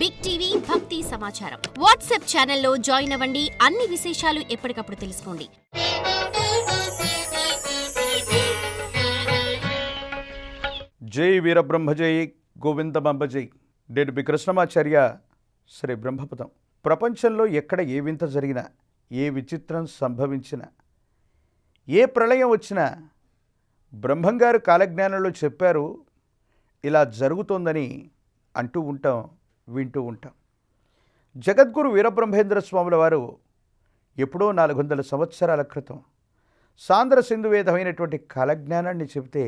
Big TV భక్తి సమాచారం WhatsApp ఛానల్లో జాయిన్ అవ్వండి. అన్ని విశేషాలు ఎప్పటికప్పుడు తెలుసుకోండి. జై వీరబ్రహ్మ జై గోవిందమంబ జై. నేను బి కృష్ణమాచార్య, శ్రీ బ్రహ్మపదం. ప్రపంచంలో ఎక్కడ ఏ వింత జరిగినా, ఏ విచిత్రం సంభవించినా, ఏ ప్రళయం వచ్చినా బ్రహ్మంగారు కాలజ్ఞానంలో చెప్పారు, ఇలా జరుగుతోందని అంటూ ఉంటాం, వింటూ ఉంటాం. జగద్గురు వీరబ్రహ్మేంద్ర స్వాముల వారు ఎప్పుడో 400 సంవత్సరాల క్రితం సాంద్ర సింధువేదమైనటువంటి కాలజ్ఞానాన్ని చెబితే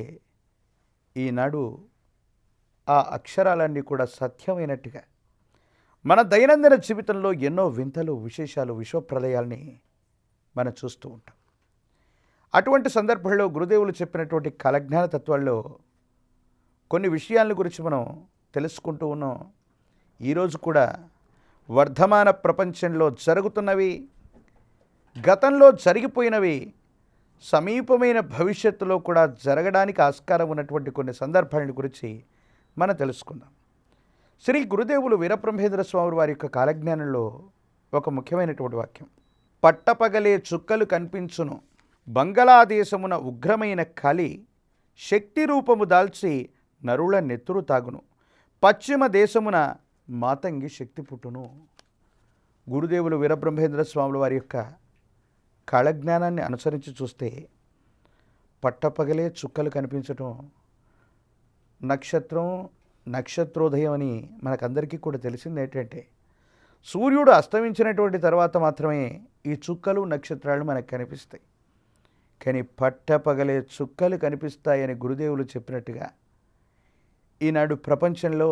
ఈనాడు ఆ అక్షరాలన్నీ కూడా సత్యమైనట్టుగా మన దైనందిన జీవితంలో ఎన్నో వింతలు, విశేషాలు, విశ్వప్రలయాల్ని మనం చూస్తూ ఉంటాం. అటువంటి సందర్భంలో గురుదేవులు చెప్పినటువంటి కాలజ్ఞాన తత్వాల్లో కొన్ని విషయాల గురించి మనం తెలుసుకుంటూ ఉన్నాం. ఈరోజు కూడా వర్ధమాన ప్రపంచంలో జరుగుతున్నవి, గతంలో జరిగిపోయినవి, సమీపమైన భవిష్యత్తులో కూడా జరగడానికి ఆస్కారం ఉన్నటువంటి కొన్ని సందర్భాల గురించి మనం తెలుసుకుందాం. శ్రీ గురుదేవులు వీరబ్రహ్మేంద్ర స్వామి వారి యొక్క కాలజ్ఞానంలో ఒక ముఖ్యమైనటువంటి వాక్యం, పట్టపగలే చుక్కలు కనిపించును, బంగళాదేశమున ఉగ్రమైన కలి శక్తి రూపము దాల్చి నరుల నెత్తురు తాగును, పశ్చిమ దేశమున మాతంగి శక్తి పుట్టును. గురుదేవులు వీరబ్రహ్మేంద్ర స్వాముల వారి యొక్క కాలజ్ఞానాన్ని అనుసరించి చూస్తే పట్టపగలే చుక్కలు కనిపించటం, నక్షత్రం, నక్షత్రోదయం అని మనకందరికీ కూడా తెలిసింది ఏంటంటే సూర్యుడు అస్తమించినటువంటి తర్వాత మాత్రమే ఈ చుక్కలు, నక్షత్రాలు మనకు కనిపిస్తాయి. కానీ పట్టపగలే చుక్కలు కనిపిస్తాయని గురుదేవులు చెప్పినట్టుగా ఈనాడు ప్రపంచంలో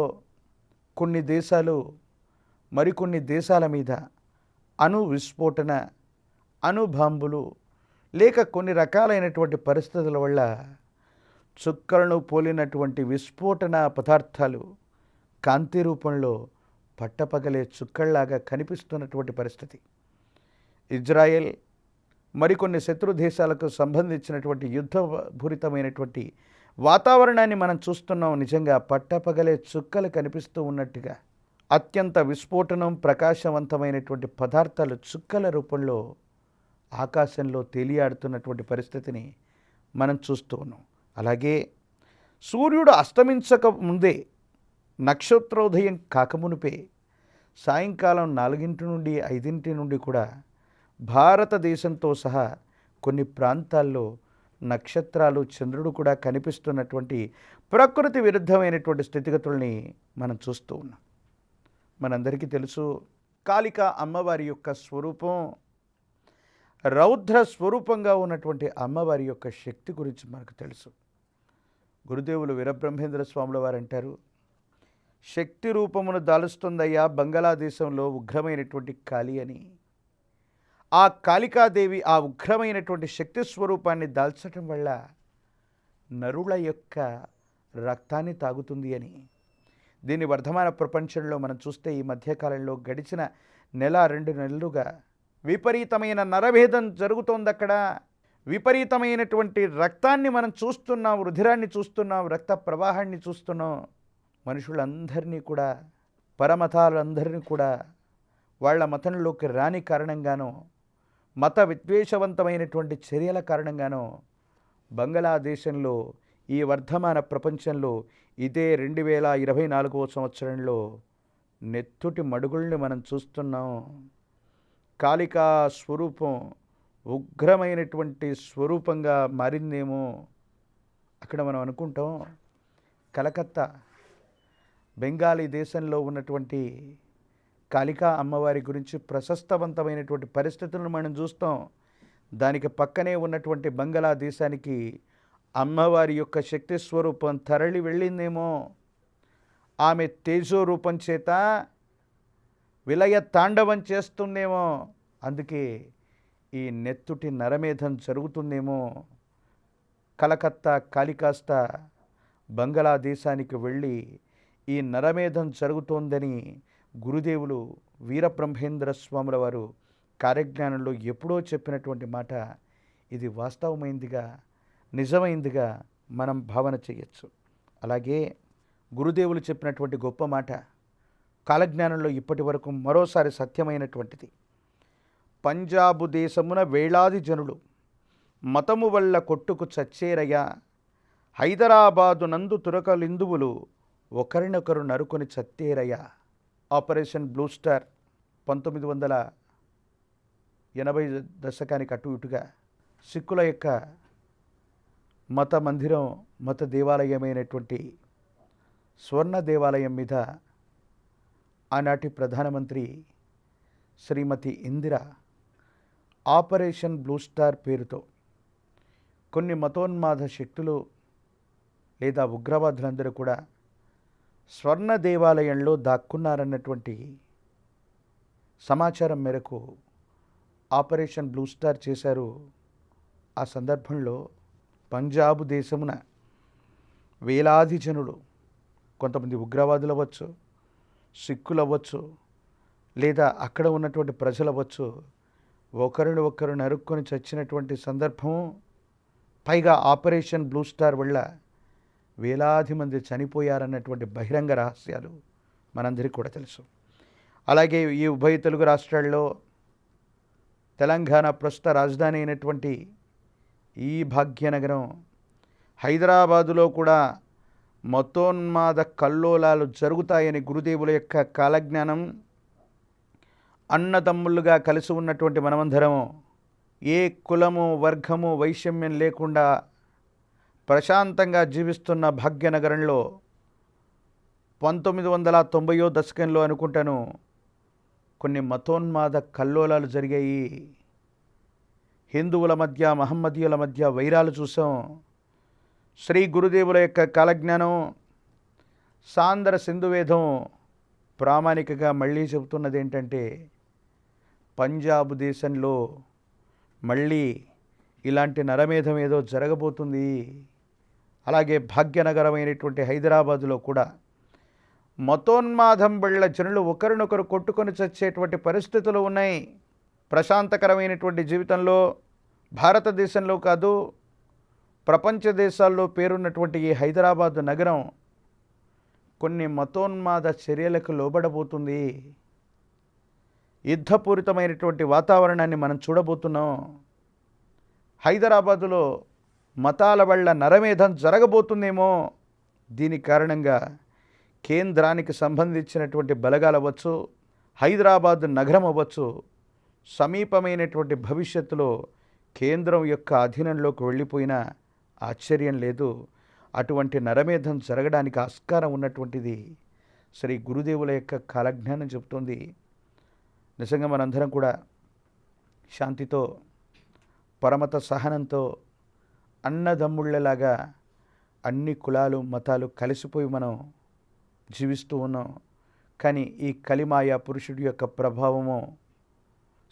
కొన్ని దేశాలు మరికొన్ని దేశాల మీద అణు విస్ఫోటన, అణు బాంబులు లేక కొన్ని రకాలైనటువంటి పరిస్థితుల వల్ల చుక్కలను పోలినటువంటి విస్ఫోటన పదార్థాలు కాంతి రూపంలో పట్టపగలే చుక్కల్లాగా కనిపిస్తున్నటువంటి పరిస్థితి. ఇజ్రాయెల్ మరికొన్ని శత్రు దేశాలకు సంబంధించినటువంటి యుద్ధపూరితమైనటువంటి వాతావరణాన్ని మనం చూస్తున్నాం. నిజంగా పట్టపగలే చుక్కలు కనిపిస్తూ ఉన్నట్టుగా అత్యంత విస్ఫోటనం, ప్రకాశవంతమైనటువంటి పదార్థాలు చుక్కల రూపంలో ఆకాశంలో తేలియాడుతున్నటువంటి పరిస్థితిని మనం చూస్తూ ఉన్నాం. అలాగే సూర్యుడు అస్తమించక ముందే, నక్షత్రోదయం కాకమునిపే సాయంకాలం 4 నుండి 5 నుండి కూడా భారతదేశంతో సహా కొన్ని ప్రాంతాల్లో నక్షత్రాలు, చంద్రుడు కూడా కనిపిస్తున్నటువంటి ప్రకృతి విరుద్ధమైనటువంటి స్థితిగతుల్ని మనం చూస్తూ ఉన్నాం. మనందరికీ తెలుసు, కాళికా అమ్మవారి యొక్క స్వరూపం, రౌద్ర స్వరూపంగా ఉన్నటువంటి అమ్మవారి యొక్క శక్తి గురించి మనకు తెలుసు. గురుదేవులు వీరబ్రహ్మేంద్ర స్వాముల వారు అంటారు, శక్తి రూపమును దాలుస్తుందయ్యా బంగాళాదేశంలో ఉగ్రమైనటువంటి కాళి అని. ఆ కాళికాదేవి ఆ ఉగ్రమైనటువంటి శక్తి స్వరూపాన్ని దాల్చటం వల్ల నరుల యొక్క రక్తాన్ని తాగుతుంది అని. దీని వర్ధమాన ప్రపంచంలో మనం చూస్తే ఈ మధ్యకాలంలో గడిచిన 1-2 నెలలుగా విపరీతమైన నరభేదం జరుగుతోంది. అక్కడ విపరీతమైనటువంటి రక్తాన్ని మనం చూస్తున్నాం, రుధిరాన్ని చూస్తున్నాం, రక్త ప్రవాహాన్ని చూస్తున్నాం. మనుషులందరినీ కూడా, పరమతాలందరినీ కూడా వాళ్ళ మతంలోకి రాని కారణంగానో, మత విద్వేషవంతమైనటువంటి చర్యల కారణంగానో బంగ్లాదేశంలో, ఈ వర్ధమాన ప్రపంచంలో ఇదే 2024వ సంవత్సరంలో నెత్తుటి మడుగుల్ని మనం చూస్తున్నాం. కాళికా స్వరూపం ఉగ్రమైనటువంటి స్వరూపంగా మారిందేమో. అక్కడ మనం అనుకుంటాం, కలకత్తా బెంగాలీ దేశంలో ఉన్నటువంటి కాళికా అమ్మవారి గురించి ప్రశస్తవంతమైనటువంటి పరిస్థితులను మనం చూస్తాం. దానికి పక్కనే ఉన్నటువంటి బంగ్లాదేశానికి అమ్మవారి యొక్క శక్తి స్వరూపం తరలి వెళ్ళిందేమో. ఆమె తేజో రూపం చేత విలయ తాండవం చేస్తుందేమో. అందుకే ఈ నెత్తుటి నరమేధం జరుగుతుందేమో. కలకత్తా కాళికాస్త బంగ్లాదేశానికి వెళ్ళి ఈ నరమేధం జరుగుతోందని గురుదేవులు వీరబ్రహ్మేంద్ర స్వాముల వారు కార్యజ్ఞానంలో ఎప్పుడో చెప్పినటువంటి మాట ఇది వాస్తవమైందిగా, నిజమైందిగా మనం భావన చేయొచ్చు. అలాగే గురుదేవులు చెప్పినటువంటి గొప్ప మాట, కాలజ్ఞానంలో ఇప్పటి వరకు మరోసారి సత్యమైనటువంటిది. పంజాబు దేశమున వేలాది జనులు మతము వల్ల కొట్టుకు చచ్చేరయ్యా, హైదరాబాదు నందు తురకలిందువులు ఒకరినొకరు నరుకొని చత్తేరయ్యా. ఆపరేషన్ బ్లూ స్టార్ 1980 దశకానికి అటు ఇటుగా సిక్కుల యొక్క మత మందిరం, మత దేవాలయమైనటువంటి స్వర్ణ దేవాలయం మీద ఆనాటి ప్రధానమంత్రి శ్రీమతి ఇందిర ఆపరేషన్ బ్లూ స్టార్ పేరుతో కొన్ని మతోన్మాద శక్తులు లేదా ఉగ్రవాదులందరూ కూడా స్వర్ణ దేవాలయంలో దాక్కున్నారన్నటువంటి సమాచారం మేరకు ఆపరేషన్ బ్లూ స్టార్ చేశారు. ఆ సందర్భంలో పంజాబు దేశమున వేలాది జనులు, కొంతమంది ఉగ్రవాదులు అవ్వచ్చు, సిక్కులు అవ్వచ్చు, లేదా అక్కడ ఉన్నటువంటి ప్రజలు అవ్వచ్చు, ఒకరిని ఒకరు నరుక్కొని చచ్చినటువంటి సందర్భం. పైగా ఆపరేషన్ బ్లూ స్టార్ వల్ల వేలాది మంది చనిపోయారన్నటువంటి బహిరంగ రహస్యాలు మనందరికీ కూడా తెలుసు. అలాగే ఈ ఉభయ తెలుగు రాష్ట్రాల్లో తెలంగాణ ప్రస్తుత రాజధాని అయినటువంటి ఈ భాగ్యనగరం హైదరాబాదులో కూడా మతోన్మాద కల్లోలాలు జరుగుతాయని గురుదేవుల యొక్క కాలజ్ఞానం. అన్నదమ్ములుగా కలిసి ఉన్నటువంటి మనమందరం ఏ కులము, వర్గము, వైషమ్యం లేకుండా ప్రశాంతంగా జీవిస్తున్న భాగ్యనగరంలో 1990 దశకంలో అనుకుంటాను కొన్ని మతోన్మాద కల్లోలాలు జరిగాయి. హిందువుల మధ్య, మహమ్మదీయుల మధ్య వైరాలు చూసాం. శ్రీ గురుదేవుల యొక్క కాలజ్ఞానం, సాందర సింధువేదం ప్రామాణికగా మళ్ళీ చెబుతున్నది ఏంటంటే, పంజాబ్ దేశంలో మళ్ళీ ఇలాంటి నరమేధం ఏదో జరగబోతుంది. అలాగే భాగ్యనగరమైనటువంటి హైదరాబాదులో కూడా మతోన్మాదం వల్ల జనులు ఒకరినొకరు కొట్టుకొని చచ్చేటువంటి పరిస్థితులు ఉన్నాయి. ప్రశాంతకరమైనటువంటి జీవితంలో భారతదేశంలో కాదు, ప్రపంచ దేశాల్లో పేరున్నటువంటి ఈ హైదరాబాదు నగరం కొన్ని మతోన్మాద చర్యలకు లోబడబోతుంది. యుద్ధపూరితమైనటువంటి వాతావరణాన్ని మనం చూడబోతున్నాం. హైదరాబాదులో మతాల వల్ల నరమేధం జరగబోతుందేమో. దీని కారణంగా కేంద్రానికి సంబంధించినటువంటి బలగాలు అవ్వచ్చు, హైదరాబాద్ నగరం అవ్వచ్చు, సమీపమైనటువంటి భవిష్యత్తులో కేంద్రం యొక్క అధీనంలోకి వెళ్ళిపోయినా ఆశ్చర్యం లేదు. అటువంటి నరమేధం జరగడానికి ఆస్కారం ఉన్నటువంటిది శ్రీ గురుదేవుల యొక్క కాలజ్ఞానం చెబుతోంది. నిజంగా మనందరం కూడా శాంతితో, పరమత సహనంతో, అన్నదమ్ముళ్ళలాగా అన్ని కులాలు, మతాలు కలిసిపోయి మనం జీవిస్తూ ఉన్నాం. కానీ ఈ కలిమాయ పురుషుడి యొక్క ప్రభావము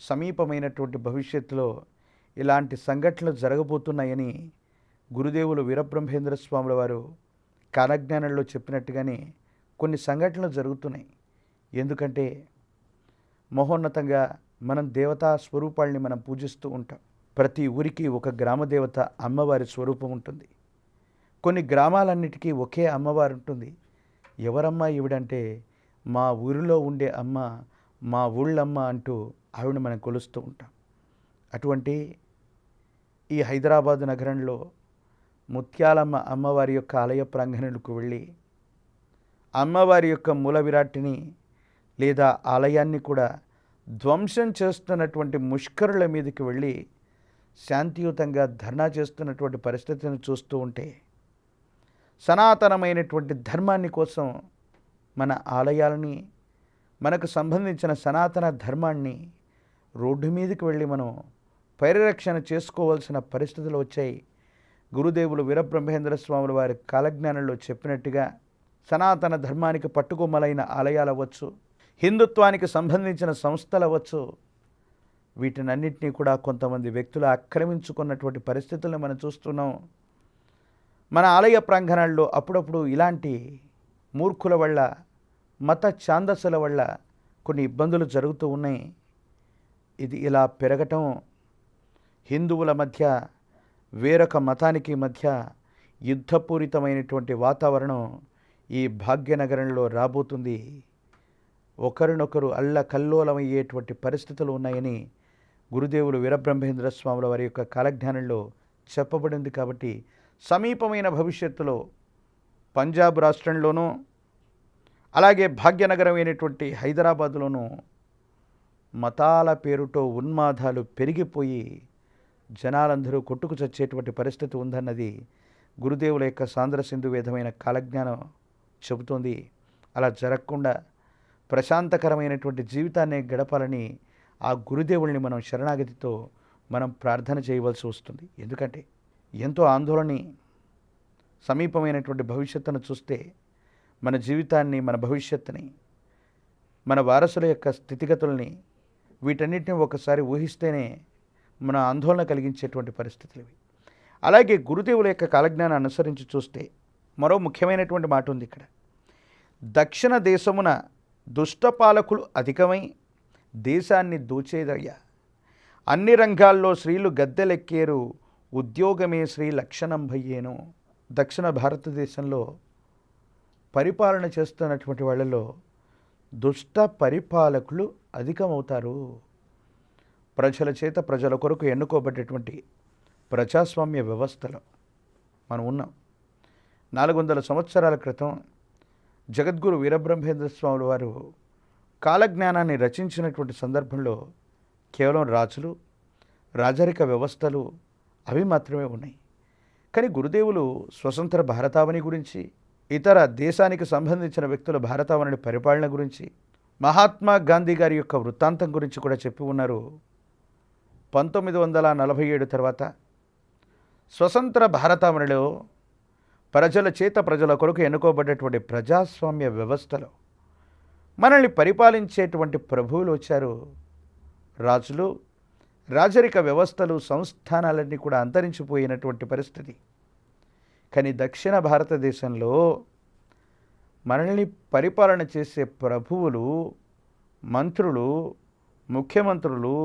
సమీపమైనటువంటి భవిష్యత్తులో ఇలాంటి సంఘటనలు జరగబోతున్నాయని గురుదేవులు వీరబ్రహ్మేంద్ర స్వాముల వారు కాలజ్ఞానంలో చెప్పినట్టుగానే కొన్ని సంఘటనలు జరుగుతున్నాయి. ఎందుకంటే మహోన్నతంగా మనం దేవతా స్వరూపాల్ని మనం పూజిస్తూ ఉంటాం. ప్రతి ఊరికి ఒక గ్రామ దేవత అమ్మవారి స్వరూపం ఉంటుంది. కొన్ని గ్రామాలన్నిటికీ ఒకే అమ్మవారు ఉంటుంది. ఎవరమ్మా ఈవిడంటే, మా ఊరిలో ఉండే అమ్మ, మా ఊళ్ళమ్మ అంటూ ఆవిడని మనం కొలుస్తూ ఉంటాం. అటువంటి ఈ హైదరాబాదు నగరంలో ముత్యాలమ్మ అమ్మవారి యొక్క ఆలయ ప్రాంగణంకు వెళ్ళి అమ్మవారి యొక్క మూల విరాట్ని లేదా ఆలయాన్ని కూడా ధ్వంసం చేస్తున్నటువంటి ముష్కరుల మీదకి వెళ్ళి శాంతియుతంగా ధర్నా చేస్తున్నటువంటి పరిస్థితిని చూస్తూ ఉంటే, సనాతనమైనటువంటి ధర్మాన్ని కోసం మన ఆలయాలని, మనకు సంబంధించిన సనాతన ధర్మాన్ని రోడ్డు మీదకి వెళ్ళి మనం పరిరక్షణ చేసుకోవాల్సిన పరిస్థితులు వచ్చాయి. గురుదేవులు వీరబ్రహ్మేంద్ర స్వాముల వారి కాలజ్ఞానంలో చెప్పినట్టుగా సనాతన ధర్మానికి పట్టుకొమ్మలైన ఆలయాలు అవ్వచ్చు, హిందుత్వానికి సంబంధించిన సంస్థలు అవ్వచ్చు, వీటినన్నింటినీ కూడా కొంతమంది వ్యక్తులు ఆక్రమించుకున్నటువంటి పరిస్థితులను మనం చూస్తున్నాం. మన ఆలయ ప్రాంగణాల్లో అప్పుడప్పుడు ఇలాంటి మూర్ఖుల వల్ల, మత ఛాందస్సుల వల్ల కొన్ని ఇబ్బందులు జరుగుతూ ఉన్నాయి. ఇది ఇలా పెరగటం హిందువుల మధ్య, వేరొక మతానికి మధ్య యుద్ధపూరితమైనటువంటి వాతావరణం ఈ భాగ్యనగరంలో రాబోతుంది. ఒకరినొకరు అల్లకల్లోలమయ్యేటువంటి పరిస్థితులు ఉన్నాయని గురుదేవులు వీరబ్రహ్మేంద్ర స్వాముల వారి యొక్క కాలజ్ఞానంలో చెప్పబడింది. కాబట్టి సమీపమైన భవిష్యత్తులో పంజాబ్ రాష్ట్రంలోనూ అలాగే భాగ్యనగరం అయినటువంటి హైదరాబాదులోనూ మతాల పేరుతో ఉన్మాదాలు పెరిగిపోయి జనాలందరూ కొట్టుకు చచ్చేటువంటి పరిస్థితి ఉందన్నది గురుదేవుల యొక్క సాంద్ర సింధు వేదమైన కాలజ్ఞానం చెబుతోంది. అలా జరగకుండా ప్రశాంతకరమైనటువంటి జీవితాన్ని గడపాలని ఆ గురుదేవుల్ని మనం శరణాగతితో మనం ప్రార్థన చేయవలసి వస్తుంది. ఎందుకంటే ఎంతో ఆందోళన, సమీపమైనటువంటి భవిష్యత్తును చూస్తే మన జీవితాన్ని, మన భవిష్యత్తుని, మన వారసుల యొక్క స్థితిగతుల్ని వీటన్నిటిని ఒకసారి ఊహిస్తేనే మన ఆందోళన కలిగించేటువంటి పరిస్థితులు ఇవి. అలాగే గురుదేవుల యొక్క కాలజ్ఞానం అనుసరించి చూస్తే మరో ముఖ్యమైనటువంటి మాట ఉంది ఇక్కడ. దక్షిణ దేశమున దుష్టపాలకులు అధికమై దేశాన్ని దోచేదయ్యా, అన్ని రంగాల్లో స్త్రీలు గద్దెలెక్కేరు, ఉద్యోగమే స్త్రీ లక్షణం భయ్యేను. దక్షిణ భారతదేశంలో పరిపాలన చేస్తున్నటువంటి వాళ్ళలో దుష్ట పరిపాలకులు అధికమవుతారు. ప్రజల చేత ప్రజల కొరకు ఎన్నుకోబడ్డటువంటి ప్రజాస్వామ్య వ్యవస్థలో మనం ఉన్నాం. 400 సంవత్సరాల క్రితం జగద్గురు వీరబ్రహ్మేంద్ర స్వాముల వారు కాలజ్ఞానాన్ని రచించినటువంటి సందర్భంలో కేవలం రాజులు, రాజరిక వ్యవస్థలు అవి మాత్రమే ఉన్నాయి. కానీ గురుదేవులు స్వతంత్ర భారతావని గురించి, ఇతర దేశానికి సంబంధించిన వ్యక్తుల భారతావని పరిపాలన గురించి, మహాత్మా గాంధీ గారి యొక్క వృత్తాంతం గురించి కూడా చెప్పి ఉన్నారు. 1947 తర్వాత స్వతంత్ర భారతావనిలో ప్రజల చేత ప్రజల కొరకు ఎన్నుకోబడ్డటువంటి ప్రజాస్వామ్య వ్యవస్థలో మనల్ని పరిపాలించేటువంటి ప్రభువులు వచ్చారు. రాజులు, రాజరిక వ్యవస్థలు, సంస్థానాలన్నీ కూడా అంతరించిపోయినటువంటి పరిస్థితి. కానీ దక్షిణ భారతదేశంలో మనల్ని పరిపాలన చేసే ప్రభువులు, మంత్రులు, ముఖ్యమంత్రులు,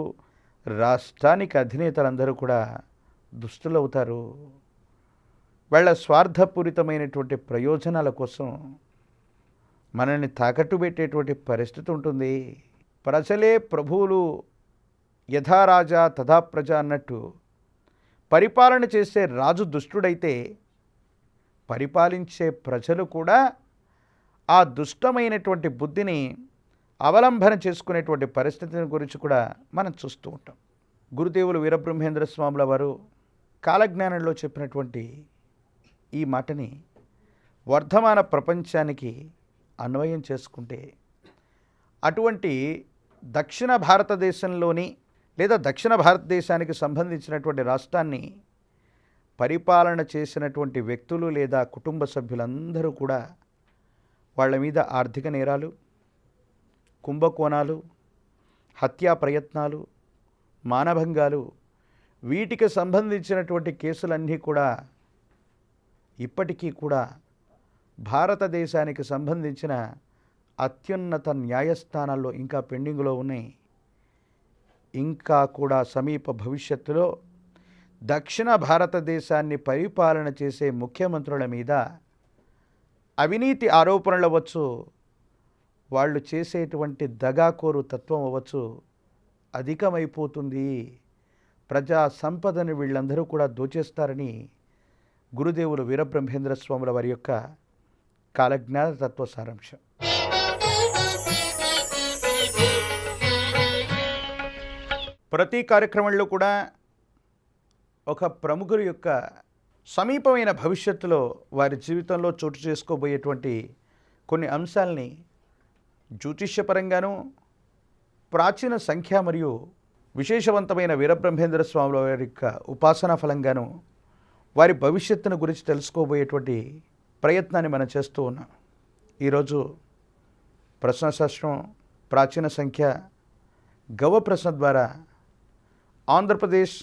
రాష్ట్రానికి అధినేతలందరూ కూడా దుష్టులవుతారు. వాళ్ళ స్వార్థపూరితమైనటువంటి ప్రయోజనాల కోసం మనల్ని తాకట్టు పెట్టేటువంటి పరిస్థితి ఉంటుంది. ప్రజలే ప్రభువులు, యథా రాజా తథా ప్రజ అన్నట్టు పరిపాలన చేసే రాజు దుష్టుడైతే పరిపాలించే ప్రజలు కూడా ఆ దుష్టమైనటువంటి బుద్ధిని అవలంబన చేసుకునేటువంటి పరిస్థితిని గురించి కూడా మనం చూస్తూ ఉంటాం. గురుదేవులు వీరబ్రహ్మేంద్ర స్వాముల వారు కాలజ్ఞానంలో చెప్పినటువంటి ఈ మాటని వర్ధమాన ప్రపంచానికి అన్వయం చేసుకుంటే అటువంటి దక్షిణ భారతదేశంలోని లేదా దక్షిణ భారతదేశానికి సంబంధించినటువంటి రాష్ట్రాన్ని పరిపాలన చేసినటువంటి వ్యక్తులు లేదా కుటుంబ సభ్యులందరూ కూడా వాళ్ళ మీద ఆర్థిక నేరాలు, కుంభకోణాలు, హత్యా ప్రయత్నాలు, మానభంగాలు, వీటికి సంబంధించినటువంటి కేసులన్నీ కూడా ఇప్పటికీ కూడా భారతదేశానికి సంబంధించిన అత్యున్నత న్యాయస్థానాల్లో ఇంకా పెండింగ్లో ఉన్నాయి. ఇంకా కూడా సమీప భవిష్యత్తులో దక్షిణ భారతదేశాన్ని పరిపాలన చేసే ముఖ్యమంత్రుల మీద అవినీతి ఆరోపణలు అవ్వచ్చు, వాళ్ళు చేసేటువంటి దగాకోరు తత్వం అవ్వచ్చు అధికమైపోతుంది. ప్రజా సంపదను వీళ్ళందరూ కూడా దోచేస్తారని గురుదేవులు వీరబ్రహ్మేంద్ర స్వాముల వారి యొక్క కాలజ్ఞాన తత్వ సారాంశం. ప్రతి కార్యక్రమంలో కూడా ఒక ప్రముఖుడి యొక్క సమీపమైన భవిష్యత్తులో వారి జీవితంలో చోటు చేసుకోబోయేటువంటి కొన్ని అంశాలని జ్యోతిష్యపరంగాను, ప్రాచీన సంఖ్య మరియు విశేషవంతమైన వీరబ్రహ్మేంద్ర స్వాముల వారి యొక్క ఉపాసనా ఫలంగాను వారి భవిష్యత్తును గురించి తెలుసుకోబోయేటువంటి ప్రయత్నాన్ని మనం చేస్తూ ఉన్నాం. ఈరోజు ప్రశ్నశాస్త్రం, ప్రాచీన సంఖ్య, గవ ప్రశ్న ద్వారా ఆంధ్రప్రదేశ్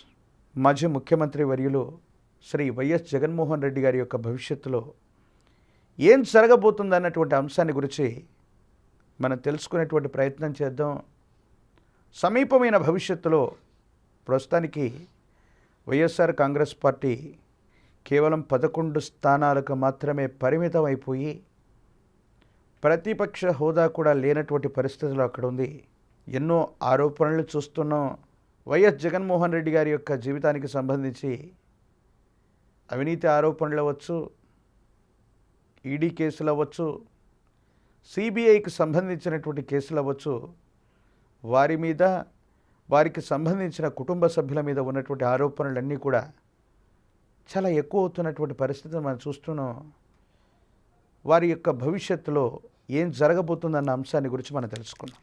మాజీ ముఖ్యమంత్రి వర్యులు శ్రీ వైఎస్ జగన్మోహన్ రెడ్డి గారి యొక్క భవిష్యత్తులో ఏం జరగబోతుందన్నటువంటి అంశాన్ని గురించి మనం తెలుసుకునేటువంటి ప్రయత్నం చేద్దాం. సమీపమైన భవిష్యత్తులో ప్రస్తుతానికి వైఎస్ఆర్ కాంగ్రెస్ పార్టీ కేవలం 11 స్థానాలకు మాత్రమే పరిమితం అయిపోయి ప్రతిపక్ష హోదా కూడా లేనటువంటి పరిస్థితులు అక్కడ ఉంది. ఎన్నో ఆరోపణలు చూస్తున్నాం. వైఎస్ జగన్మోహన్ రెడ్డి గారి యొక్క జీవితానికి సంబంధించి అవినీతి ఆరోపణలు అవ్వచ్చు, ఈడీ కేసులు అవ్వచ్చు, సిబిఐకి సంబంధించినటువంటి కేసులు అవ్వచ్చు, వారి మీద వారికి సంబంధించిన కుటుంబ సభ్యుల మీద ఉన్నటువంటి ఆరోపణలన్నీ కూడా చాలా ఎక్కువ అవుతున్నటువంటి పరిస్థితిని మనం చూస్తున్నాం. వారి యొక్క భవిష్యత్తులో ఏం జరగబోతుందన్న అంశాన్ని గురించి మనం తెలుసుకుందాం.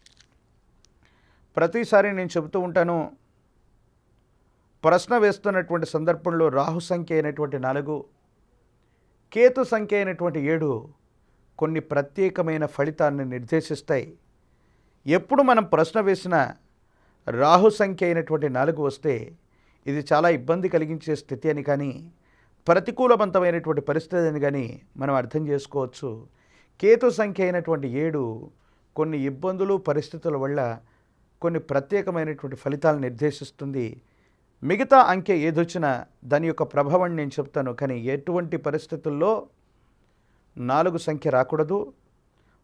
ప్రతిసారి నేను చెబుతూ ఉంటాను, ప్రశ్న వేస్తున్నటువంటి సందర్భంలో రాహు సంఖ్య అయినటువంటి 4, కేతు సంఖ్య అయినటువంటి 7 కొన్ని ప్రత్యేకమైన ఫలితాన్ని నిర్దేశిస్తాయి. ఎప్పుడు మనం ప్రశ్న వేసిన రాహు సంఖ్య అయినటువంటి 4 వస్తే ఇది చాలా ఇబ్బంది కలిగించే స్థితి అని కానీ, ప్రతికూలవంతమైనటువంటి పరిస్థితి అని కానీ మనం అర్థం చేసుకోవచ్చు. కేతు సంఖ్య అయినటువంటి 7 కొన్ని ఇబ్బందులు, పరిస్థితుల వల్ల కొన్ని ప్రత్యేకమైనటువంటి ఫలితాలు నిర్దేశిస్తుంది. మిగతా అంకె ఏదొచ్చినా దాని యొక్క ప్రభావాన్ని నేను చెప్తాను, కానీ ఎటువంటి పరిస్థితుల్లో 4 సంఖ్య రాకూడదు.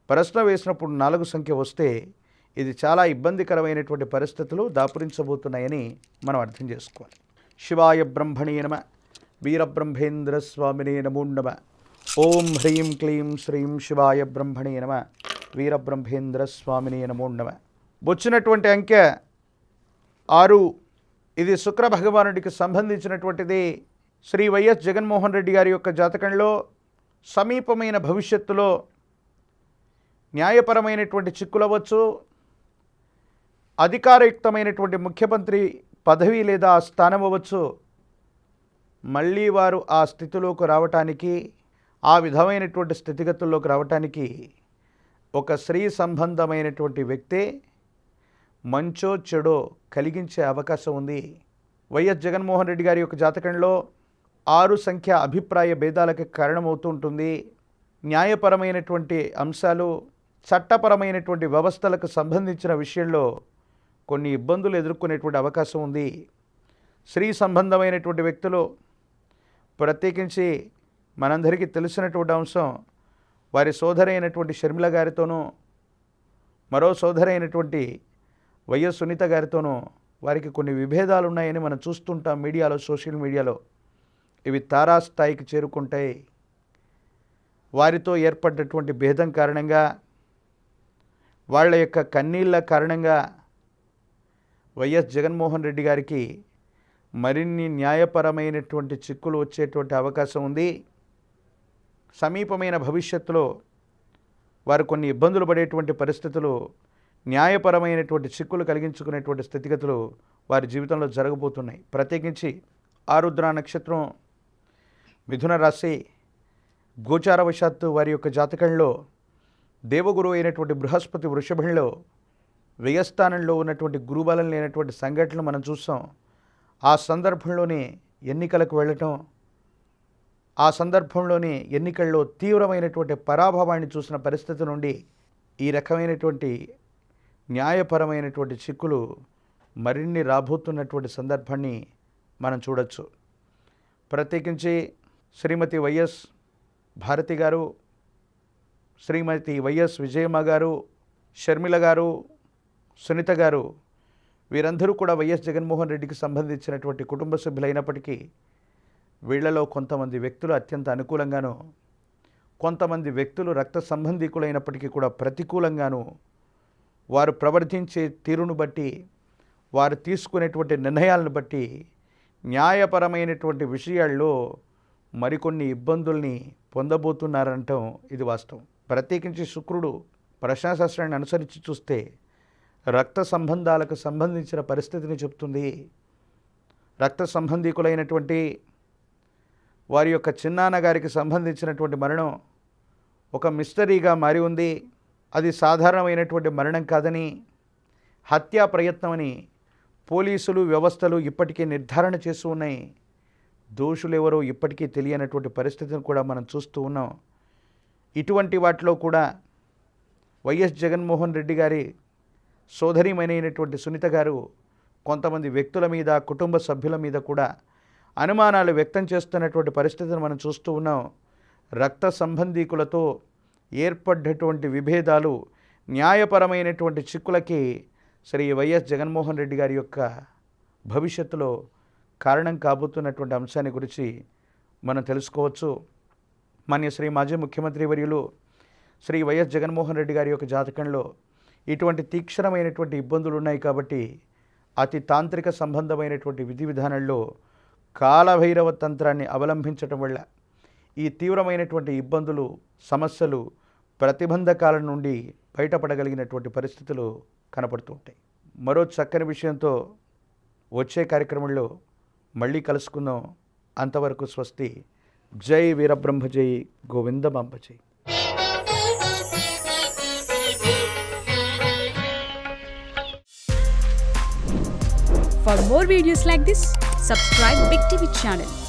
ప్రశ్న వేసినప్పుడు 4 సంఖ్య వస్తే ఇది చాలా ఇబ్బందికరమైనటువంటి పరిస్థితులు దాపురించబోతున్నాయని మనం అర్థం చేసుకోవాలి. శివాయ బ్రహ్మణే నమ, వీరబ్రహ్మేంద్ర స్వామినే నమో నమ. ఓం హ్రీం క్లీం శ్రీం శివాయ బ్రహ్మణే నమ, వీరబ్రహ్మేంద్ర స్వామినే నమో నమ. వచ్చినటువంటి అంకె 6. ఇది శుక్ర భగవానుడికి సంబంధించినటువంటిది. శ్రీ వైఎస్ జగన్మోహన్ రెడ్డి గారి యొక్క జాతకంలో సమీపమైన భవిష్యత్తులో న్యాయపరమైనటువంటి చిక్కులవచ్చు, అధికారయుక్తమైనటువంటి ముఖ్యమంత్రి పదవి లేదా స్థానం అవ్వచ్చు, మళ్ళీ వారు ఆ స్థితిలోకి రావటానికి, ఆ విధమైనటువంటి స్థితిగతుల్లోకి రావటానికి ఒక స్త్రీ సంబంధమైనటువంటి వ్యక్తే మంచో చెడో కలిగించే అవకాశం ఉంది. వైఎస్ జగన్మోహన్ రెడ్డి గారి యొక్క జాతకంలో 6 సంఖ్య అభిప్రాయ భేదాలకు కారణమవుతూ ఉంటుంది. న్యాయపరమైనటువంటి అంశాలు, చట్టపరమైనటువంటి వ్యవస్థలకు సంబంధించిన విషయంలో కొన్ని ఇబ్బందులు ఎదుర్కొనేటువంటి అవకాశం ఉంది. స్త్రీ సంబంధమైనటువంటి వ్యక్తులు, ప్రత్యేకించి మనందరికీ తెలిసినటువంటి అంశం, వారి సోదరైనటువంటి షర్మిల గారితోనూ, మరో సోదరైనటువంటి వైఎస్ సునీత గారితోనూ వారికి కొన్ని విభేదాలు ఉన్నాయని మనం చూస్తుంటాం మీడియాలో, సోషల్ మీడియాలో. ఇవి తారాస్థాయికి చేరుకుంటాయి. వారితో ఏర్పడ్డటువంటి భేదం కారణంగా, వాళ్ళ యొక్క కన్నీళ్ళ కారణంగా వైఎస్ జగన్మోహన్ రెడ్డి గారికి మరిన్ని న్యాయపరమైనటువంటి చిక్కులు వచ్చేటువంటి అవకాశం ఉంది. సమీపమైన భవిష్యత్తులో వారు కొన్ని ఇబ్బందులు పడేటువంటి పరిస్థితులు, న్యాయపరమైనటువంటి చిక్కులు కలిగించుకునేటువంటి స్థితిగతులు వారి జీవితంలో జరగబోతున్నాయి. ప్రత్యేకించి ఆరుద్ర నక్షత్రం, మిథున రాశి, గోచారవశాత్తు వారి యొక్క జాతకంలో దేవగురు అయినటువంటి బృహస్పతి వృషభంలో వ్యయస్థానంలో ఉన్నటువంటి గురుబలం లేనటువంటి సంఘటనలు మనం చూసాం. ఆ సందర్భంలోనే ఎన్నికలకు వెళ్ళటం, ఆ సందర్భంలోనే ఎన్నికల్లో తీవ్రమైనటువంటి పరాభవాన్ని చూసిన పరిస్థితి నుండి ఈ రకమైనటువంటి న్యాయపరమైనటువంటి చిక్కులు మరిన్ని రాబోతున్నటువంటి సందర్భాన్ని మనం చూడొచ్చు. ప్రత్యేకించి శ్రీమతి వైఎస్ భారతి గారు, శ్రీమతి వైఎస్ విజయమ్మ గారు, షర్మిల గారు, సునీత గారు, వీరందరూ కూడా వైఎస్ జగన్మోహన్ రెడ్డికి సంబంధించినటువంటి కుటుంబ సభ్యులైనప్పటికీ వీళ్లలో కొంతమంది వ్యక్తులు అత్యంత అనుకూలంగాను, కొంతమంది వ్యక్తులు రక్త సంబంధికులైనప్పటికీ కూడా ప్రతికూలంగాను, వారు ప్రవర్తించే తీరును బట్టి, వారు తీసుకునేటువంటి నిర్ణయాలను బట్టి న్యాయపరమైనటువంటి విషయాల్లో మరికొన్ని ఇబ్బందుల్ని పొందబోతున్నారంటాం ఇది వాస్తవం. ప్రత్యేకించి శుక్రుడు ప్రశ్నాశాస్త్రాన్ని అనుసరించి చూస్తే రక్త సంబంధాలకు సంబంధించిన పరిస్థితిని చెప్తుంది. రక్త సంబంధికులైనటువంటి వారి యొక్క చిన్నాన్నగారికి సంబంధించినటువంటి మరణం ఒక మిస్టరీగా మారి ఉంది. అది సాధారణమైనటువంటి మరణం కాదని, హత్యా ప్రయత్నమని పోలీసులు, వ్యవస్థలు ఇప్పటికే నిర్ధారణ చేస్తూ ఉన్నాయి. దోషులెవరో ఇప్పటికీ తెలియనటువంటి పరిస్థితిని కూడా మనం చూస్తూ ఉన్నాం. ఇటువంటి వాటిలో కూడా వైఎస్ జగన్మోహన్ రెడ్డి గారి సోదరీమైనటువంటి సునీత గారు కొంతమంది వ్యక్తుల మీద, కుటుంబ సభ్యుల మీద కూడా అనుమానాలు వ్యక్తం చేస్తున్నటువంటి పరిస్థితిని మనం చూస్తూ ఉన్నాం. రక్త సంబంధీకులతో ఏర్పడ్డటువంటి విభేదాలు న్యాయపరమైనటువంటి చిక్కులకి శ్రీ వైఎస్ జగన్మోహన్ రెడ్డి గారి యొక్క భవిష్యత్తులో కారణం కాబోతున్నటువంటి అంశాన్ని గురించి మనం తెలుసుకోవచ్చు. మాన్య మాజీ ముఖ్యమంత్రి వర్యులు శ్రీ వైఎస్ జగన్మోహన్ రెడ్డి గారి యొక్క జాతకంలో ఇటువంటి తీక్షణమైనటువంటి ఇబ్బందులు ఉన్నాయి కాబట్టి అతి తాంత్రిక సంబంధమైనటువంటి విధి విధానంలో కాలభైరవ తంత్రాన్ని అవలంబించటం వల్ల ఈ తీవ్రమైనటువంటి ఇబ్బందులు, సమస్యలు, ప్రతిబంధకాల నుండి బయటపడగలిగినటువంటి పరిస్థితులు కనపడుతూ ఉంటాయి. మరో చక్కని విషయంతో వచ్చే కార్యక్రమంలో మళ్ళీ కలుసుకుందాం. అంతవరకు స్వస్తి. జై వీరబ్రహ్మ జై గోవిందమాంబ జై. For more videos like this, subscribe Big TV channel.